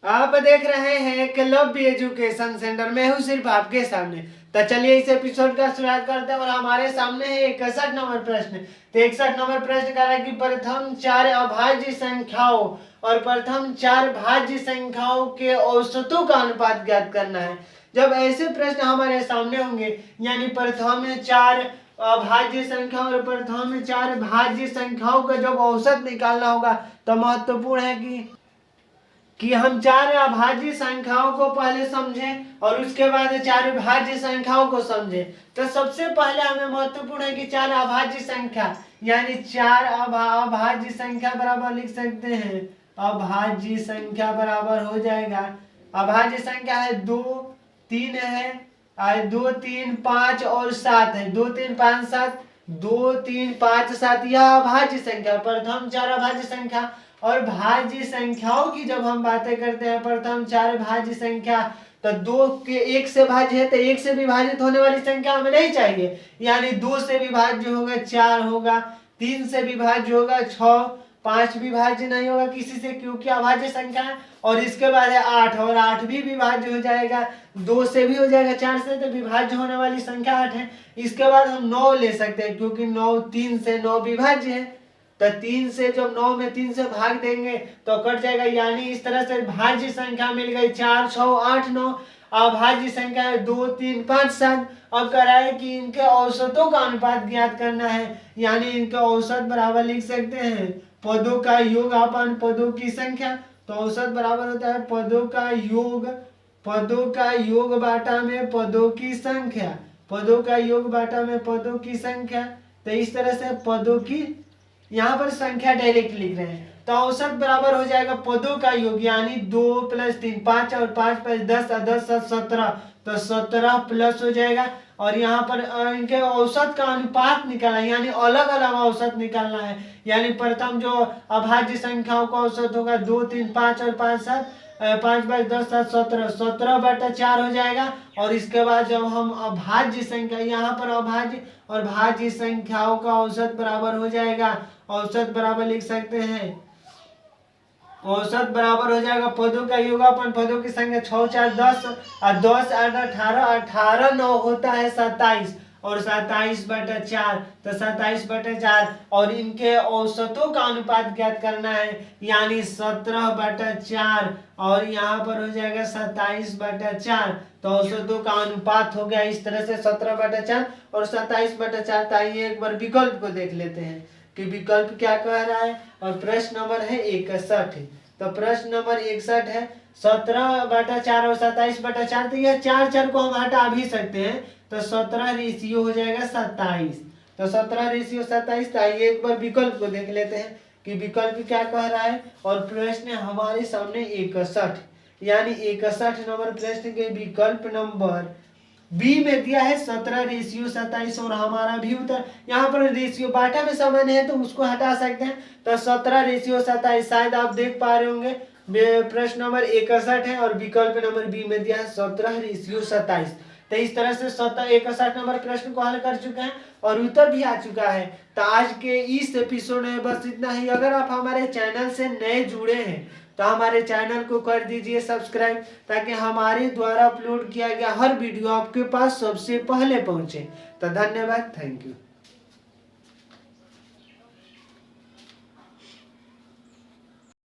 आप देख रहे हैं एकलव्य एजुकेशन सेंटर। मैं हूँ सिर्फ आपके सामने। तो चलिए इस एपिसोड का शुरुआत करते हैं और हमारे सामने है 61 नंबर प्रश्न। तो 61 नंबर प्रश्न कह रहा है कि प्रथम चार अभाज्य संख्याओं और प्रथम चार भाज्य संख्याओं के औसतों का अनुपात ज्ञात करना है। जब ऐसे प्रश्न हमारे सामने होंगे, यानी प्रथम चार अभाज्य संख्या और प्रथम चार भाज्य संख्याओं का जब औसत निकालना होगा, तो महत्वपूर्ण है कि हम चार अभाज्य संख्याओं को पहले समझें और उसके बाद चार भाज्य संख्याओं को समझें। तो सबसे पहले हमें महत्वपूर्ण है कि चार अभाज्य संख्या, यानी चार अभाज्य संख्या बराबर लिख सकते हैं। अभाज्य संख्या बराबर हो जाएगा, अभाज्य संख्या है 2 3 है, 2 3 5 और 7 है। 2 3 5 7, 2 3 5 7 यह अभाज्य संख्या, प्रथम चार अभाज्य संख्या। और भाज्य संख्याओं की जब हम बातें करते हैं, प्रथम चार भाज्य संख्या, तो 2 के 1 से भाज्य है, तो 1 से विभाजित होने वाली संख्या हमें नहीं चाहिए। यानी 2 से विभाज्य होगा 4 होगा, 3 से विभाज्य होगा 6, 5 विभाज्य नहीं होगा किसी से, क्योंकि अभाज्य संख्या है। और इसके बाद है 8, और 8 भी विभाज्य हो जाएगा, 2 से भी हो जाएगा, 4 से, तो विभाज्य होने वाली संख्या 8 है। इसके बाद हम 9 ले सकते हैं, क्योंकि 9 3 से 9 विभाज्य है। तो 3 से जब 9 में 3 से भाग देंगे तो कट जाएगा। यानी इस तरह से भाज्य संख्या मिल गई 4 6 8 9। अभाज्य संख्या है 2 3 5 7। अब कह रहा है कि इनके औसतों का अनुपात ज्ञात करना है, यानी इनके औसत बराबर लिख सकते हैं पदों का योग अपन पदों की संख्या। तो औसत बराबर होता है पदों का योग बाटा में पदों की संख्या, पदों का योग बाटा में पदों की संख्या। तो इस तरह से पदों की यहाँ पर संख्या डायरेक्ट लिख रहे हैं। तो औसत बराबर हो जाएगा पदों का योग, यानी 2 + 3 5 और 5 + 10 और 10 + 17, तो 17 प्लस हो जाएगा। और यहाँ पर इनके औसत का अनुपात निकालना है, यानी अलग अलग औसत निकालना है। यानी प्रथम जो अभाज्य संख्याओं का औसत होगा 2 3 5 और 5 7, 5 + 10 7 17, 17/4 हो जाएगा। और इसके बाद जब हम अभाज्य संख्या, यहाँ पर अभाज्य और भाज्य संख्याओं का औसत बराबर हो जाएगा, औसत बराबर लिख सकते हैं, औसत बराबर हो जाएगा पदों का योग अपन पदों की संख्या 6 4 10 और 10 8 18, 18 9 होता है 27, और 27/4, तो 27/4। और इनके औसतों का अनुपात ज्ञात करना है, यानी 17/4, और यहाँ पर हो जाएगा 27/4। तो औसतों का अनुपात हो गया इस तरह से 17/4 और 27/4। तो आइए एक बार विकल्प को देख लेते हैं कि विकल्प क्या कह रहा है। और प्रश्न नंबर है 61। तो प्रश्न नंबर 61 है 17/4 और 27/4। तो यह 4 को हम हटा भी सकते हैं, तो 17 रेशियो हो जाएगा 27। तो 17 रेशियो 27। तो आइए एक बार विकल्प को देख लेते हैं कि विकल्प क्या कह रहा है। और प्रश्न हमारे सामने 61, यानी 61 नंबर प्रश्न के विकल्प नंबर बी में दिया है 17 रेशियो 27। और हमारा भी उत्तर यहाँ पर रेशियो बाटा में सामान्य है, तो उसको हटा सकते हैं। तो 17 रेशियो 27, शायद आप देख पा रहे होंगे प्रश्न नंबर 61 है और विकल्प नंबर बी में दिया है 17 रेशियो 27। तो इस तरह से 61 नंबर प्रश्न को हल कर चुके हैं और उत्तर भी आ चुका है। तो आज के इस एपिसोड में बस इतना ही। अगर आप हमारे चैनल से नए जुड़े हैं तो हमारे चैनल को कर दीजिए सब्सक्राइब, ताकि हमारे द्वारा अपलोड किया गया हर वीडियो आपके पास सबसे पहले पहुंचे। तो धन्यवाद, थैंक यू।